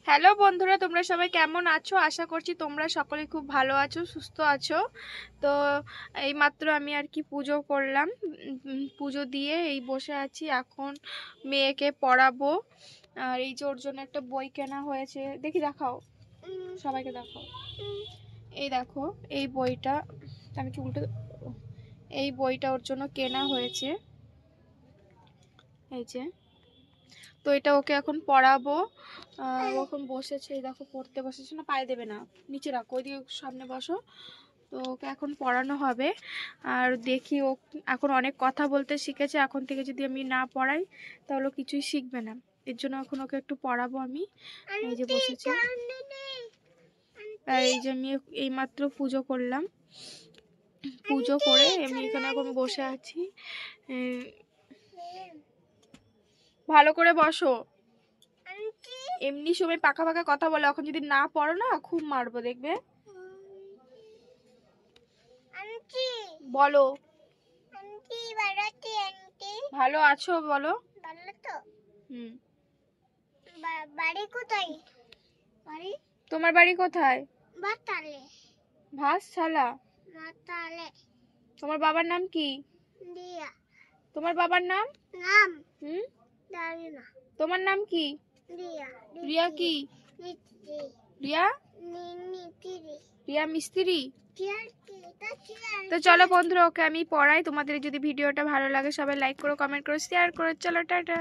Hello বন্ধুরা, তোমরা সবাই কেমন আছো? আশা করছি তোমরা সকলে খুব ভালো আছো, সুস্থ আছো। তো এইমাত্র আমি আর কি পুজো করলাম। পুজো দিয়ে এই বসে আছি, এখন মেয়েকে পড়াবো। আর এই যে ওর জন্য একটা বই কেনা হয়েছে, দেখি দেখাও, সবাইকে দেখাও। এই দেখো, এই বইটা আমি কি উল্টো, এই বইটা ওর জন্য কেনা হয়েছে, এই যে। তো এটা ওকে এখন পড়াবো। ও এখন বসেছে, এই দেখো পড়তে বসেছে, না পায়ে দেবে না, নিচে রাখো, ওইদিকে সামনে বসো। তো ওকে এখন পড়ানো হবে। আর দেখি, ও এখন অনেক কথা বলতে শিখেছে, এখন থেকে যদি আমি না পড়াই তাহলে কিছুই শিখবে না। এর জন্য এখন ওকে একটু পড়াবো আমি। এই যে বসেছে, আর এই যে আমি এইমাত্র পুজো করলাম, পুজো করে আমি এখানে এখন বসে আছি। ভালো করে বসো, এমনি সময় পাকা পাকা কথা বলে, এখন যদি না পড়ো না খুব মারবো, দেখবে। বলো, ভালো আছো বলো। বাড়ি কোথায়? বাড়ি তোমার বাড়ি কোথায়? বাতালে। ভাতশালা। বাতালে। তোমার বাবার নাম কি? দিয়া। তোমার বাবার নাম? নাম হুম, জানি না। তোমার নাম কি? দিয়া। রিয়া কি? নিতি। রিয়া? নিতিরি। রিয়া মিস্ত্রি। চেয়ার কি? এটা চেয়ার। তো চলো বন্ধুরা, ওকে আমি পড়াই। তোমাদের যদি ভিডিওটা ভালো লাগে সবাই লাইক করো, কমেন্ট করো, শেয়ার করো। চলো টাটা।